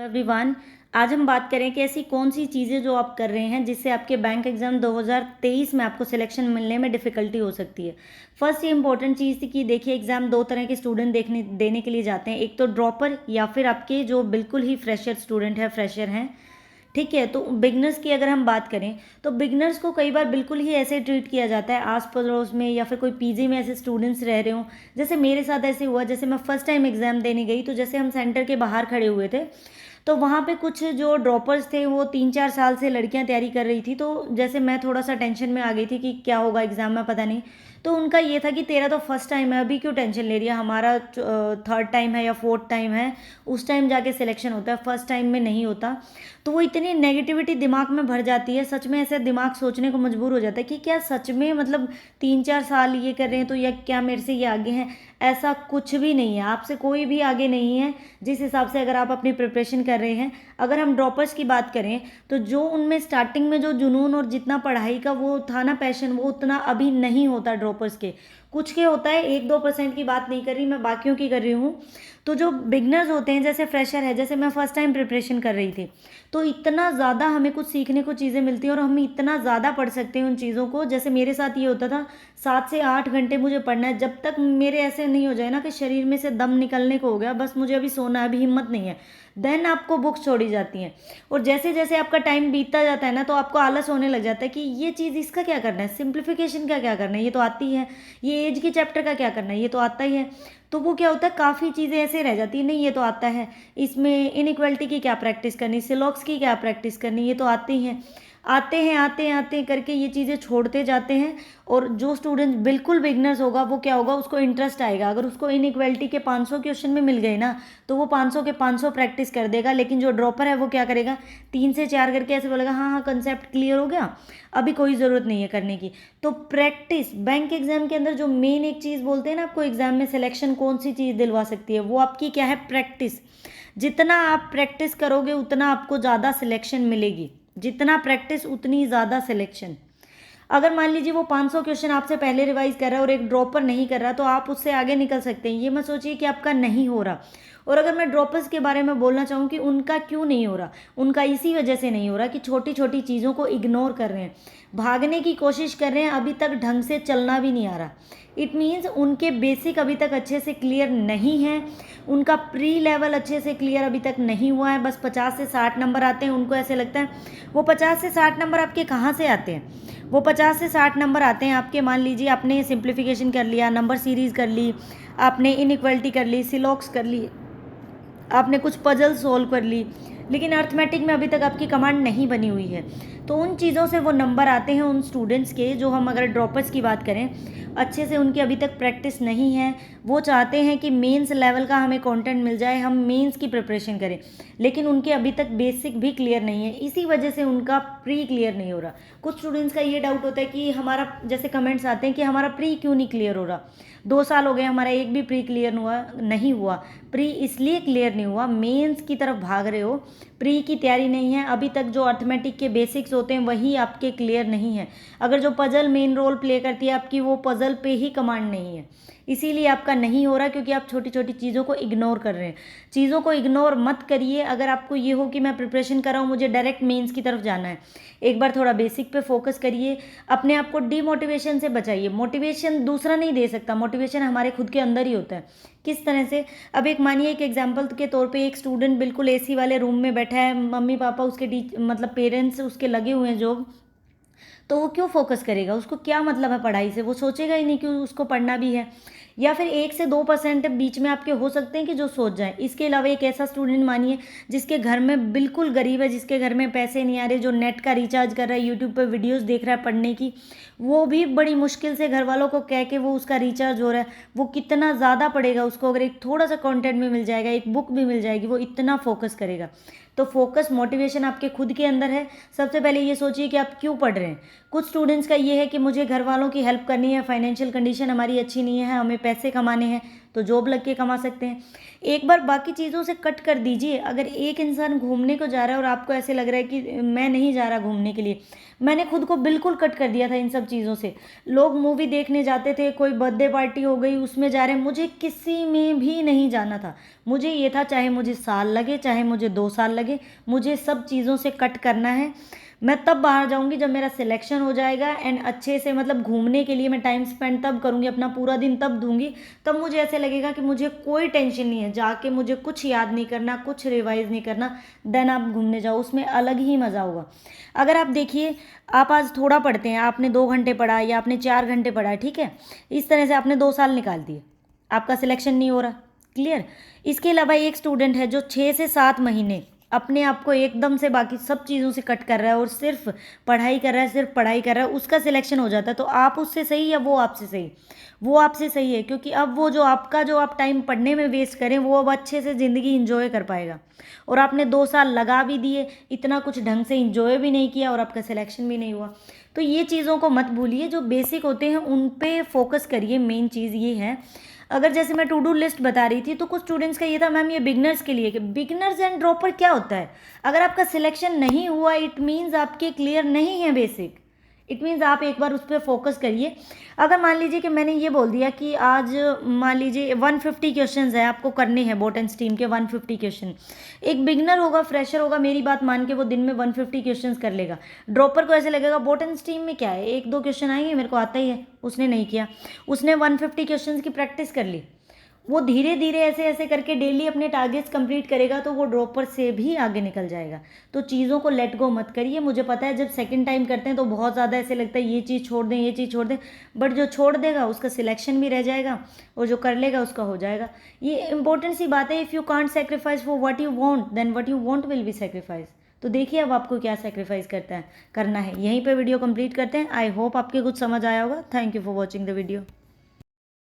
Everyone, आज हम बात करें कि ऐसी कौन सी चीज़ें जो आप कर रहे हैं जिससे आपके बैंक एग्ज़ाम 2023 में आपको सिलेक्शन मिलने में डिफ़िकल्टी हो सकती है। फर्स्ट ये इंपॉर्टेंट चीज़ थी कि देखिए एग्ज़ाम दो तरह के स्टूडेंट देखने देने के लिए जाते हैं, एक तो ड्रॉपर या फिर आपके जो बिल्कुल ही फ्रेशर स्टूडेंट है, फ्रेशर हैं। ठीक है, तो बिगनर्स की अगर हम बात करें तो बिगनर्स को कई बार बिल्कुल ही ऐसे ट्रीट किया जाता है आस पड़ोस में या फिर कोई पीजी में ऐसे स्टूडेंट्स रह रहे हों। जैसे मेरे साथ ऐसे हुआ, जैसे मैं फर्स्ट टाइम एग्ज़ाम देने गई तो जैसे हम सेंटर के बाहर खड़े हुए थे तो वहाँ पे कुछ जो ड्रॉपर्स थे वो 3-4 साल से लड़कियाँ तैयारी कर रही थी, तो जैसे मैं थोड़ा सा टेंशन में आ गई थी कि क्या होगा एग्ज़ाम में पता नहीं। तो उनका ये था कि तेरा तो फर्स्ट टाइम है, अभी क्यों टेंशन ले रही है, हमारा थर्ड टाइम है या फोर्थ टाइम है, उस टाइम जाके सिलेक्शन होता है, फर्स्ट टाइम में नहीं होता। तो वो इतनी नेगेटिविटी दिमाग में भर जाती है, सच में ऐसे दिमाग सोचने को मजबूर हो जाता है कि क्या सच में मतलब 3-4 साल ये कर रहे हैं तो या क्या मेरे से ये आगे हैं। ऐसा कुछ भी नहीं है, आपसे कोई भी आगे नहीं है जिस हिसाब से अगर आप अपनी प्रिपरेशन कर रहे हैं। अगर हम ड्रॉपर्स की बात करें तो जो उनमें स्टार्टिंग में जो जुनून और जितना पढ़ाई का वो था ना पैशन, वो उतना अभी नहीं होता ड्रॉपर्स के। कुछ के होता है, 1-2% की बात नहीं कर रही मैं, बाकियों की कर रही हूँ। तो जो बिगनर्स होते हैं, जैसे फ्रेशर है, जैसे मैं फर्स्ट टाइम प्रिपरेशन कर रही थी, तो इतना ज़्यादा हमें कुछ सीखने को चीज़ें मिलती हैं और हम इतना ज़्यादा पढ़ सकते हैं उन चीज़ों को। जैसे मेरे साथ ये होता था, 7 से 8 घंटे मुझे पढ़ना है, जब तक मेरे ऐसे नहीं हो जाए ना कि शरीर में से दम निकलने को हो गया, बस मुझे अभी सोना है, अभी हिम्मत नहीं है, देन आपको बुक्स छोड़ी जाती हैं। और जैसे जैसे आपका टाइम बीतता जाता है ना, तो आपको आलस होने लग जाता है कि ये चीज़ इसका क्या करना है, सिंप्लीफिकेशन का क्या करना है, ये तो आती है, ये एज के चैप्टर का क्या करना है, ये तो आता ही है। तो वो क्या होता है, काफ़ी चीज़ें ऐसे रह जाती है, नहीं ये तो आता है, इसमें इनइक्वालिटी की क्या प्रैक्टिस करनी, सिलॉक्स की क्या प्रैक्टिस करनी, ये तो आती हैं। आते हैं करके ये चीज़ें छोड़ते जाते हैं। और जो स्टूडेंट बिल्कुल बिगनर्स होगा वो क्या होगा, उसको इंटरेस्ट आएगा, अगर उसको इनइक्वालिटी के 500 क्वेश्चन में मिल गए ना तो वो 500 के 500 प्रैक्टिस कर देगा। लेकिन जो ड्रॉपर है वो क्या करेगा, 3 से 4 करके ऐसे बोलेगा हाँ हाँ कंसेप्ट क्लियर हो गया, अभी कोई ज़रूरत नहीं है करने की। तो प्रैक्टिस बैंक एग्जाम के अंदर जो मेन एक चीज़ बोलते हैं ना, आपको एग्जाम में सिलेक्शन कौन सी चीज़ दिलवा सकती है, वो आपकी क्या है, प्रैक्टिस। जितना आप प्रैक्टिस करोगे उतना आपको ज़्यादा सिलेक्शन मिलेगी, जितना प्रैक्टिस उतनी ज़्यादा सिलेक्शन। अगर मान लीजिए वो 500 क्वेश्चन आपसे पहले रिवाइज कर रहा है और एक ड्रॉपर नहीं कर रहा, तो आप उससे आगे निकल सकते हैं। ये मत सोचिए कि आपका नहीं हो रहा। और अगर मैं ड्रॉपर्स के बारे में बोलना चाहूँ कि उनका क्यों नहीं हो रहा, उनका इसी वजह से नहीं हो रहा कि छोटी छोटी चीज़ों को इग्नोर कर रहे हैं, भागने की कोशिश कर रहे हैं, अभी तक ढंग से चलना भी नहीं आ रहा। इट मीन्स उनके बेसिक अभी तक अच्छे से क्लियर नहीं है, उनका प्री लेवल अच्छे से क्लियर अभी तक नहीं हुआ है। बस 50 से 60 नंबर आते हैं, उनको ऐसे लगता है। वो 50 से 60 नंबर आपके कहाँ से आते हैं, वो 50 से 60 नंबर आते हैं आपके, मान लीजिए आपने सिंप्लीफिकेशन कर लिया, नंबर सीरीज़ कर ली, आपने इनइक्वालिटी कर ली, सिलॉक्स कर ली, आपने कुछ पजल सोल्व कर ली, लेकिन अर्थमेटिक में अभी तक आपकी कमांड नहीं बनी हुई है। तो उन चीज़ों से वो नंबर आते हैं उन स्टूडेंट्स के, जो हम अगर ड्रॉपर्स की बात करें, अच्छे से उनकी अभी तक प्रैक्टिस नहीं है। वो चाहते हैं कि मेंस लेवल का हमें कंटेंट मिल जाए, हम मेंस की प्रिपरेशन करें, लेकिन उनके अभी तक बेसिक भी क्लियर नहीं है, इसी वजह से उनका प्री क्लियर नहीं हो रहा। कुछ स्टूडेंट्स का ये डाउट होता है कि हमारा, जैसे कमेंट्स आते हैं कि हमारा प्री क्यों नहीं क्लियर हो रहा, 2 साल हो गए हमारा एक भी प्री क्लियर हुआ नहीं हुआ। प्री इसलिए क्लियर नहीं हुआ, मेंस की तरफ भाग रहे हो, प्री की तैयारी नहीं है, अभी तक जो अर्थमेटिक के बेसिक्स होते हैं वही आपके क्लियर नहीं है। अगर जो पजल मेन रोल प्ले करती है आपकी, वो पजल पे ही कमांड नहीं है, इसीलिए आपका नहीं हो रहा, क्योंकि आप छोटी छोटी चीज़ों को इग्नोर कर रहे हैं। चीज़ों को इग्नोर मत करिए। अगर आपको ये हो कि मैं प्रिपरेशन कर रहा हूँ, मुझे डायरेक्ट मेंस की तरफ जाना है, एक बार थोड़ा बेसिक पे फोकस करिए, अपने आप को डीमोटिवेशन से बचाइए। मोटिवेशन दूसरा नहीं दे सकता, मोटिवेशन हमारे खुद के अंदर ही होता है। किस तरह से, अब एक मानिए एक एग्जाम्पल के तौर पे, एक स्टूडेंट बिल्कुल एसी वाले रूम में बैठा है, मम्मी पापा उसके मतलब पेरेंट्स उसके लगे हुए हैं जॉब, तो वो क्यों फोकस करेगा, उसको क्या मतलब है पढ़ाई से, वो सोचेगा ही नहीं कि उसको पढ़ना भी है। या फिर 1 से 2% बीच में आपके हो सकते हैं कि जो सोच जाए। इसके अलावा एक ऐसा स्टूडेंट मानिए जिसके घर में बिल्कुल गरीब है, जिसके घर में पैसे नहीं आ रहे, जो नेट का रिचार्ज कर रहा है, यूट्यूब पर वीडियोज़ देख रहा है पढ़ने की, वो भी बड़ी मुश्किल से घर वालों को कह के वो उसका रिचार्ज हो रहा है। वो कितना ज़्यादा पढ़ेगा, उसको अगर एक थोड़ा सा कंटेंट भी मिल जाएगा, एक बुक भी मिल जाएगी, वो इतना फोकस करेगा। तो फोकस मोटिवेशन आपके खुद के अंदर है। सबसे पहले ये सोचिए कि आप क्यों पढ़ रहे हैं। कुछ स्टूडेंट्स का ये है कि मुझे घर वालों की हेल्प करनी है, फाइनेंशियल कंडीशन हमारी अच्छी नहीं है, हमें पैसे कमाने हैं तो जॉब लग के कमा सकते हैं। एक बार बाकी चीज़ों से कट कर दीजिए। अगर एक इंसान घूमने को जा रहा है और आपको ऐसे लग रहा है कि मैं नहीं जा रहा घूमने के लिए, मैंने खुद को बिल्कुल कट कर दिया था इन सब चीज़ों से। लोग मूवी देखने जाते थे, कोई बर्थडे पार्टी हो गई उसमें जा रहे हैं, मुझे किसी में भी नहीं जाना था। मुझे ये था चाहे मुझे साल लगे चाहे मुझे 2 साल लगे, मुझे सब चीज़ों से कट करना है। मैं तब बाहर जाऊंगी जब मेरा सिलेक्शन हो जाएगा एंड अच्छे से, मतलब घूमने के लिए मैं टाइम स्पेंड तब करूंगी, अपना पूरा दिन तब दूंगी, तब मुझे ऐसे लगेगा कि मुझे कोई टेंशन नहीं है, जाके मुझे कुछ याद नहीं करना, कुछ रिवाइज नहीं करना। देन आप घूमने जाओ, उसमें अलग ही मज़ा होगा। अगर आप देखिए, आप आज थोड़ा पढ़ते हैं, आपने 2 घंटे पढ़ा या आपने 4 घंटे पढ़ा, ठीक है, इस तरह से आपने 2 साल निकाल दिए, आपका सिलेक्शन नहीं हो रहा। क्लियर। इसके अलावा एक स्टूडेंट है जो 6 से 7 महीने अपने आप को एकदम से बाकी सब चीज़ों से कट कर रहा है और सिर्फ पढ़ाई कर रहा है, सिर्फ पढ़ाई कर रहा है, उसका सिलेक्शन हो जाता है। तो आप उससे सही या वो आपसे सही? वो आपसे सही है, क्योंकि अब वो जो आपका जो आप टाइम पढ़ने में वेस्ट करें वो अब अच्छे से ज़िंदगी इंजॉय कर पाएगा। और आपने 2 साल लगा भी दिए, इतना कुछ ढंग से इंजॉय भी नहीं किया और आपका सिलेक्शन भी नहीं हुआ। तो ये चीज़ों को मत भूलिए, जो बेसिक होते हैं उन पे फोकस करिए। मेन चीज़ ये है। अगर जैसे मैं टू डू लिस्ट बता रही थी तो कुछ स्टूडेंट्स का ये था, मैम ये बिगनर्स के लिए, कि बिगनर्स एंड ड्रॉपर क्या होता है? अगर आपका सिलेक्शन नहीं हुआ इट मीन्स आपके क्लियर नहीं है बेसिक, इट मीन्स आप एक बार उस पर फोकस करिए। अगर मान लीजिए कि मैंने ये बोल दिया कि आज मान लीजिए 150 क्वेश्चंस है आपको करने हैं, बॉटन स्ट्रीम के 150 क्वेश्चन। एक बिगनर होगा, फ्रेशर होगा, मेरी बात मान के वो दिन में 150 क्वेश्चंस कर लेगा। ड्रॉपर को ऐसे लगेगा बॉटन स्ट्रीम में क्या है, 1-2 क्वेश्चन आएंगे, मेरे को आता ही है। उसने नहीं किया, उसने 150 क्वेश्चंस की प्रैक्टिस कर ली। वो धीरे धीरे ऐसे ऐसे करके डेली अपने टारगेट्स कंप्लीट करेगा तो वो ड्रॉपर से भी आगे निकल जाएगा। तो चीज़ों को लेट गो मत करिए। मुझे पता है जब सेकंड टाइम करते हैं तो बहुत ज़्यादा ऐसे लगता है ये चीज़ छोड़ दें, ये चीज़ छोड़ दें, बट जो छोड़ देगा उसका सिलेक्शन भी रह जाएगा और जो कर लेगा उसका हो जाएगा। ये इंपॉर्टेंट सी बात है। If you can't sacrifice for what you want then what you want will be sacrifice. तो देखिए अब आपको क्या सेक्रीफाइस करना है। यहीं पे वीडियो कंप्लीट करते हैं। आई होप आपके कुछ समझ आया होगा। Thank you for watching the video.